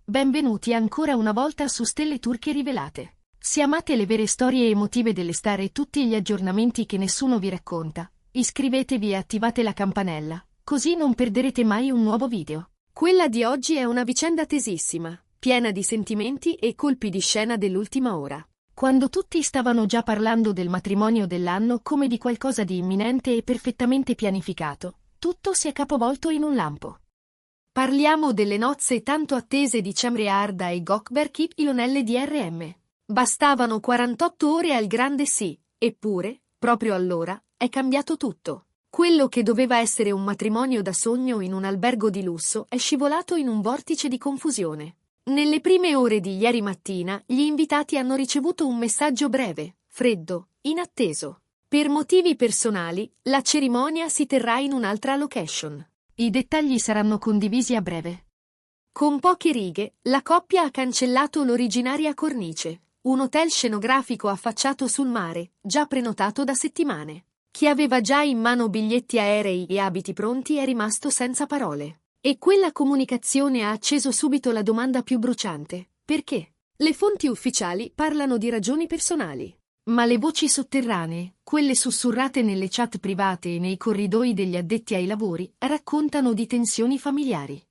Benvenuti ancora una volta su Stelle Turche Rivelate. Se amate le vere storie emotive delle star e tutti gli aggiornamenti che nessuno vi racconta, iscrivetevi e attivate la campanella, così non perderete mai un nuovo video. Quella di oggi è una vicenda tesissima, piena di sentimenti e colpi di scena dell'ultima ora. Quando tutti stavano già parlando del matrimonio dell'anno come di qualcosa di imminente e perfettamente pianificato, tutto si è capovolto in un lampo. Parliamo delle nozze tanto attese di Cemre Arda e Gökberk ILDRM. Bastavano 48 ore al grande sì, eppure, proprio allora, è cambiato tutto. Quello che doveva essere un matrimonio da sogno in un albergo di lusso è scivolato in un vortice di confusione. Nelle prime ore di ieri mattina, gli invitati hanno ricevuto un messaggio breve, freddo, inatteso. Per motivi personali, la cerimonia si terrà in un'altra location. I dettagli saranno condivisi a breve. Con poche righe, la coppia ha cancellato l'originaria cornice, un hotel scenografico affacciato sul mare, già prenotato da settimane. Chi aveva già in mano biglietti aerei e abiti pronti è rimasto senza parole. E quella comunicazione ha acceso subito la domanda più bruciante: perché? Le fonti ufficiali parlano di ragioni personali. Ma le voci sotterranee, quelle sussurrate nelle chat private e nei corridoi degli addetti ai lavori, raccontano di tensioni familiari.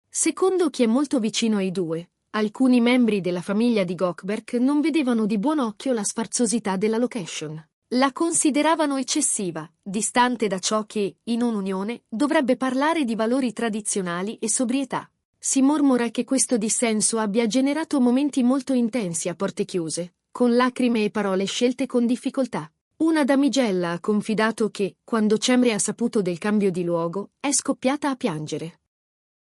Secondo chi è molto vicino ai due, alcuni membri della famiglia di Gökberk non vedevano di buon occhio la sfarzosità della location. La consideravano eccessiva, distante da ciò che, in un'unione, dovrebbe parlare di valori tradizionali e sobrietà. Si mormora che questo dissenso abbia generato momenti molto intensi a porte chiuse, con lacrime e parole scelte con difficoltà. Una damigella ha confidato che, quando Cemre ha saputo del cambio di luogo, è scoppiata a piangere.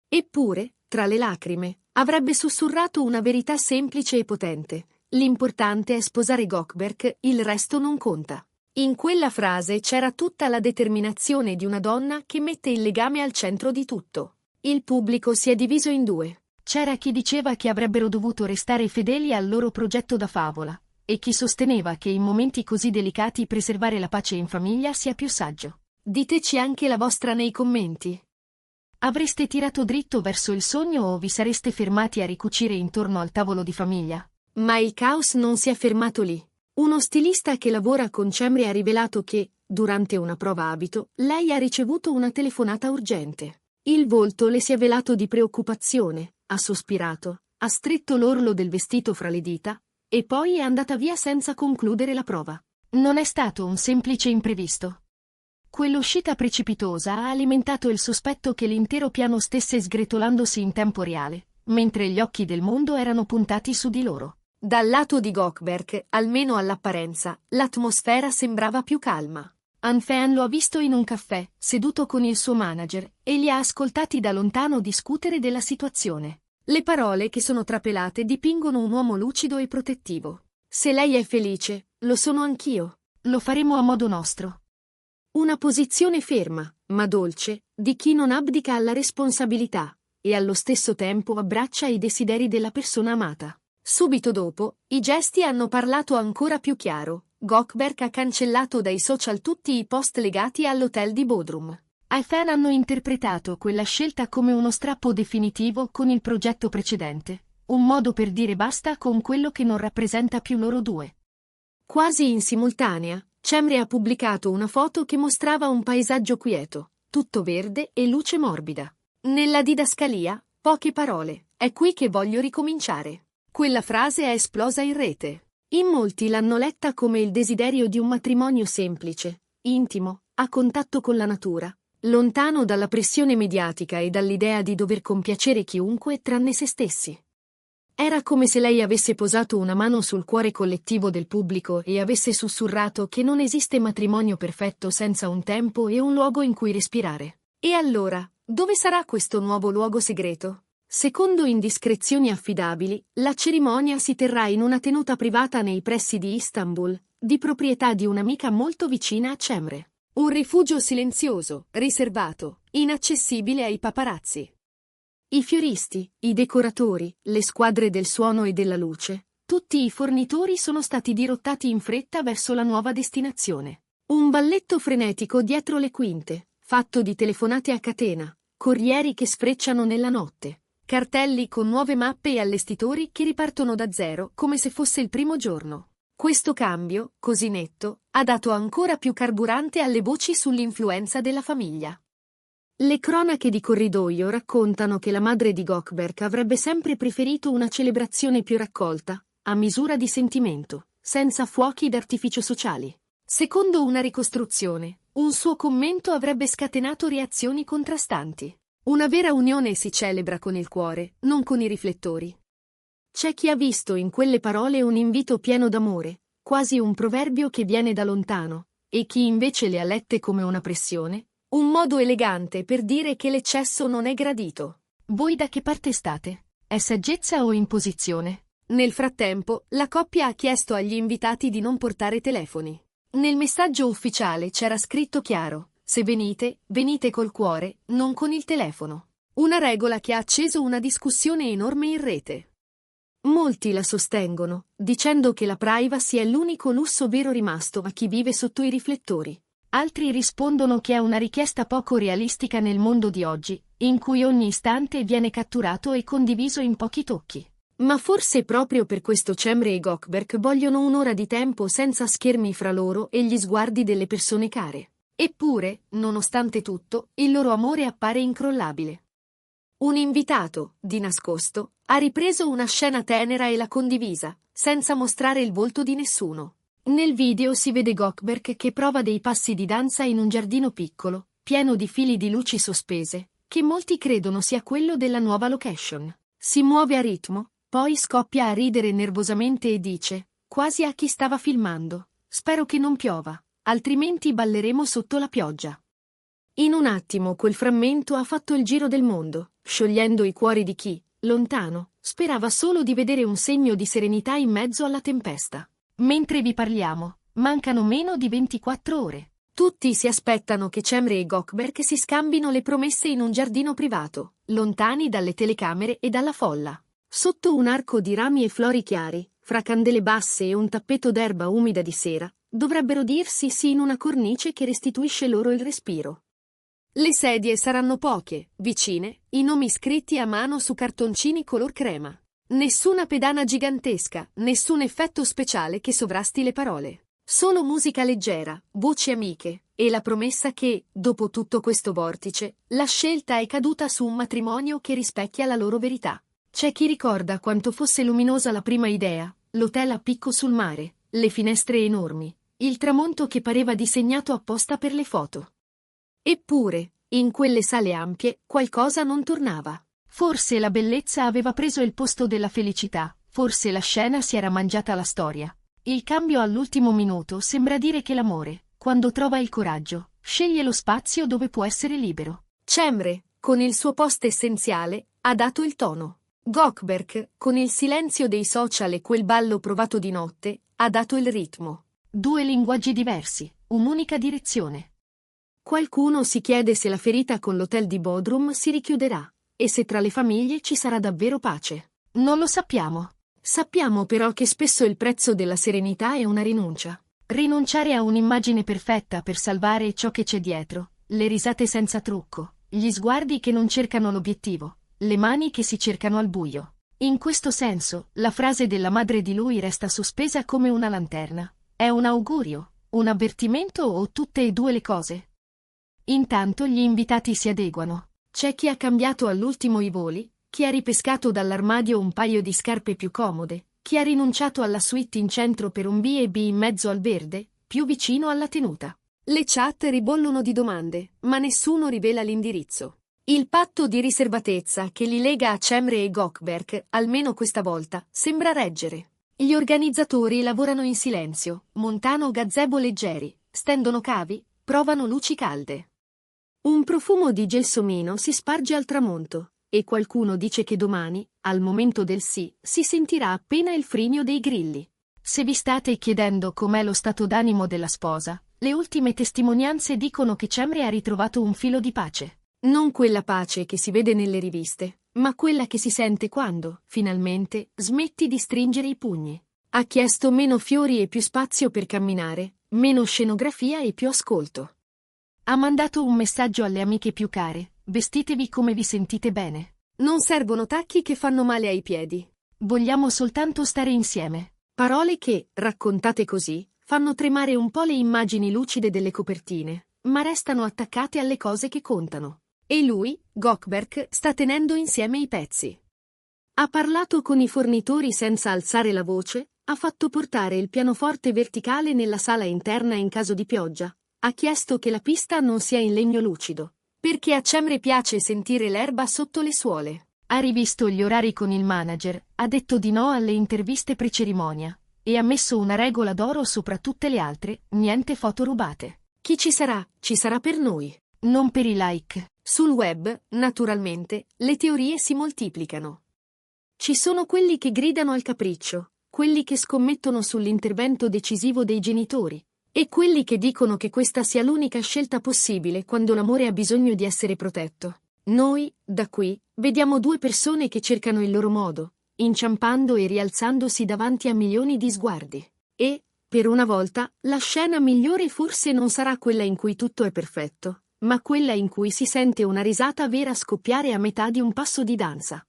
Eppure, tra le lacrime, avrebbe sussurrato una verità semplice e potente: l'importante è sposare Gökberk, il resto non conta. In quella frase c'era tutta la determinazione di una donna che mette il legame al centro di tutto. Il pubblico si è diviso in due. C'era chi diceva che avrebbero dovuto restare fedeli al loro progetto da favola, e chi sosteneva che in momenti così delicati preservare la pace in famiglia sia più saggio. Diteci anche la vostra nei commenti. Avreste tirato dritto verso il sogno o vi sareste fermati a ricucire intorno al tavolo di famiglia? Ma il caos non si è fermato lì. Uno stilista che lavora con Cemre ha rivelato che, durante una prova abito, lei ha ricevuto una telefonata urgente. Il volto le si è velato di preoccupazione, ha sospirato, ha stretto l'orlo del vestito fra le dita, e poi è andata via senza concludere la prova. Non è stato un semplice imprevisto. Quell'uscita precipitosa ha alimentato il sospetto che l'intero piano stesse sgretolandosi in tempo reale, mentre gli occhi del mondo erano puntati su di loro. Dal lato di Gökberk, almeno all'apparenza, l'atmosfera sembrava più calma. Anfean lo ha visto in un caffè, seduto con il suo manager, e li ha ascoltati da lontano discutere della situazione. Le parole che sono trapelate dipingono un uomo lucido e protettivo. Se lei è felice, lo sono anch'io. Lo faremo a modo nostro. Una posizione ferma, ma dolce, di chi non abdica alla responsabilità, e allo stesso tempo abbraccia i desideri della persona amata. Subito dopo, i gesti hanno parlato ancora più chiaro. Gökberk ha cancellato dai social tutti i post legati all'hotel di Bodrum. I fan hanno interpretato quella scelta come uno strappo definitivo con il progetto precedente, un modo per dire basta con quello che non rappresenta più loro due. Quasi in simultanea, Cemre ha pubblicato una foto che mostrava un paesaggio quieto, tutto verde e luce morbida. Nella didascalia, poche parole: è qui che voglio ricominciare. Quella frase è esplosa in rete. In molti l'hanno letta come il desiderio di un matrimonio semplice, intimo, a contatto con la natura, lontano dalla pressione mediatica e dall'idea di dover compiacere chiunque tranne se stessi. Era come se lei avesse posato una mano sul cuore collettivo del pubblico e avesse sussurrato che non esiste matrimonio perfetto senza un tempo e un luogo in cui respirare. E allora, dove sarà questo nuovo luogo segreto? Secondo indiscrezioni affidabili, la cerimonia si terrà in una tenuta privata nei pressi di Istanbul, di proprietà di un'amica molto vicina a Cemre. Un rifugio silenzioso, riservato, inaccessibile ai paparazzi. I fioristi, i decoratori, le squadre del suono e della luce, tutti i fornitori sono stati dirottati in fretta verso la nuova destinazione. Un balletto frenetico dietro le quinte, fatto di telefonate a catena, corrieri che sfrecciano nella notte. cartelli con nuove mappe e allestitori che ripartono da zero come se fosse il primo giorno. Questo cambio, così netto, ha dato ancora più carburante alle voci sull'influenza della famiglia. Le cronache di corridoio raccontano che la madre di Gökberk avrebbe sempre preferito una celebrazione più raccolta, a misura di sentimento, senza fuochi d'artificio sociali. Secondo una ricostruzione, un suo commento avrebbe scatenato reazioni contrastanti. Una vera unione si celebra con il cuore, non con i riflettori. C'è chi ha visto in quelle parole un invito pieno d'amore, quasi un proverbio che viene da lontano, e chi invece le ha lette come una pressione, un modo elegante per dire che l'eccesso non è gradito. Voi da che parte state? È saggezza o imposizione? Nel frattempo, la coppia ha chiesto agli invitati di non portare telefoni. Nel messaggio ufficiale c'era scritto chiaro: se venite, venite col cuore, non con il telefono. Una regola che ha acceso una discussione enorme in rete. Molti la sostengono, dicendo che la privacy è l'unico lusso vero rimasto a chi vive sotto i riflettori. Altri rispondono che è una richiesta poco realistica nel mondo di oggi, in cui ogni istante viene catturato e condiviso in pochi tocchi. Ma forse proprio per questo Cemre e Gökberk vogliono un'ora di tempo senza schermi fra loro e gli sguardi delle persone care. Eppure, nonostante tutto, il loro amore appare incrollabile. Un invitato, di nascosto, ha ripreso una scena tenera e l'ha condivisa, senza mostrare il volto di nessuno. Nel video si vede Gökberk che prova dei passi di danza in un giardino piccolo, pieno di fili di luci sospese, che molti credono sia quello della nuova location. Si muove a ritmo, poi scoppia a ridere nervosamente e dice, quasi a chi stava filmando: spero che non piova, altrimenti balleremo sotto la pioggia. In un attimo quel frammento ha fatto il giro del mondo, sciogliendo i cuori di chi, lontano, sperava solo di vedere un segno di serenità in mezzo alla tempesta. Mentre vi parliamo, mancano meno di 24 ore. Tutti si aspettano che Cemre e Gökberk si scambino le promesse in un giardino privato, lontani dalle telecamere e dalla folla. Sotto un arco di rami e flori chiari, fra candele basse e un tappeto d'erba umida di sera, dovrebbero dirsi sì in una cornice che restituisce loro il respiro. Le sedie saranno poche, vicine, i nomi scritti a mano su cartoncini color crema. Nessuna pedana gigantesca, nessun effetto speciale che sovrasti le parole. Solo musica leggera, voci amiche, e la promessa che, dopo tutto questo vortice, la scelta è caduta su un matrimonio che rispecchia la loro verità. C'è chi ricorda quanto fosse luminosa la prima idea, l'hotel a picco sul mare, le finestre enormi, il tramonto che pareva disegnato apposta per le foto. Eppure, in quelle sale ampie, qualcosa non tornava. Forse la bellezza aveva preso il posto della felicità, forse la scena si era mangiata la storia. Il cambio all'ultimo minuto sembra dire che l'amore, quando trova il coraggio, sceglie lo spazio dove può essere libero. Cemre, con il suo post essenziale, ha dato il tono. Gökberk, con il silenzio dei social e quel ballo provato di notte, ha dato il ritmo. Due linguaggi diversi, un'unica direzione. Qualcuno si chiede se la ferita con l'hotel di Bodrum si richiuderà. E se tra le famiglie ci sarà davvero pace? Non lo sappiamo. Sappiamo però che spesso il prezzo della serenità è una rinuncia. Rinunciare a un'immagine perfetta per salvare ciò che c'è dietro, le risate senza trucco, gli sguardi che non cercano l'obiettivo, le mani che si cercano al buio. In questo senso, la frase della madre di lui resta sospesa come una lanterna. È un augurio, un avvertimento o tutte e due le cose? Intanto gli invitati si adeguano. C'è chi ha cambiato all'ultimo i voli, chi ha ripescato dall'armadio un paio di scarpe più comode, chi ha rinunciato alla suite in centro per un B&B in mezzo al verde, più vicino alla tenuta. Le chat ribollono di domande, ma nessuno rivela l'indirizzo. Il patto di riservatezza che li lega a Cemre e Gökberk, almeno questa volta, sembra reggere. Gli organizzatori lavorano in silenzio, montano gazebo leggeri, stendono cavi, provano luci calde. Un profumo di gelsomino si sparge al tramonto, e qualcuno dice che domani, al momento del sì, si sentirà appena il frigno dei grilli. Se vi state chiedendo com'è lo stato d'animo della sposa, le ultime testimonianze dicono che Cemre ha ritrovato un filo di pace. Non quella pace che si vede nelle riviste, ma quella che si sente quando, finalmente, smetti di stringere i pugni. Ha chiesto meno fiori e più spazio per camminare, meno scenografia e più ascolto. Ha mandato un messaggio alle amiche più care: vestitevi come vi sentite bene. Non servono tacchi che fanno male ai piedi. Vogliamo soltanto stare insieme. Parole che, raccontate così, fanno tremare un po' le immagini lucide delle copertine, ma restano attaccate alle cose che contano. E lui, Gökberk, sta tenendo insieme i pezzi. Ha parlato con i fornitori senza alzare la voce, ha fatto portare il pianoforte verticale nella sala interna in caso di pioggia, ha chiesto che la pista non sia in legno lucido, perché a Cemre piace sentire l'erba sotto le suole. Ha rivisto gli orari con il manager, ha detto di no alle interviste pre-cerimonia e ha messo una regola d'oro sopra tutte le altre: niente foto rubate. Chi ci sarà per noi. Non per i like. Sul web, naturalmente, le teorie si moltiplicano. Ci sono quelli che gridano al capriccio, quelli che scommettono sull'intervento decisivo dei genitori, e quelli che dicono che questa sia l'unica scelta possibile quando l'amore ha bisogno di essere protetto. Noi, da qui, vediamo due persone che cercano il loro modo, inciampando e rialzandosi davanti a milioni di sguardi. E, per una volta, la scena migliore forse non sarà quella in cui tutto è perfetto, ma quella in cui si sente una risata vera scoppiare a metà di un passo di danza.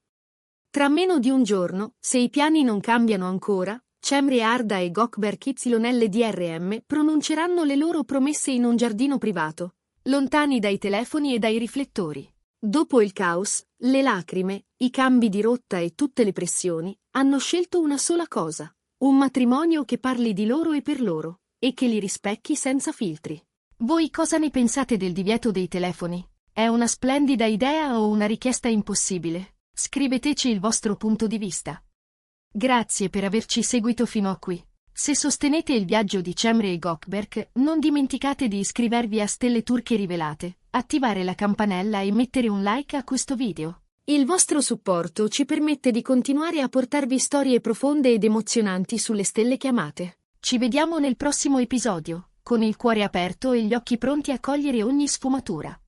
Tra meno di un giorno, se i piani non cambiano ancora, Cemre Arda e Gökberk YLDRM pronunceranno le loro promesse in un giardino privato, lontani dai telefoni e dai riflettori. Dopo il caos, le lacrime, i cambi di rotta e tutte le pressioni, hanno scelto una sola cosa: un matrimonio che parli di loro e per loro, e che li rispecchi senza filtri. Voi cosa ne pensate del divieto dei telefoni? È una splendida idea o una richiesta impossibile? Scriveteci il vostro punto di vista. Grazie per averci seguito fino a qui. Se sostenete il viaggio di Cemre e Gökberk, non dimenticate di iscrivervi a Stelle Turche Rivelate, attivare la campanella e mettere un like a questo video. Il vostro supporto ci permette di continuare a portarvi storie profonde ed emozionanti sulle stelle che amate. Ci vediamo nel prossimo episodio, con il cuore aperto e gli occhi pronti a cogliere ogni sfumatura.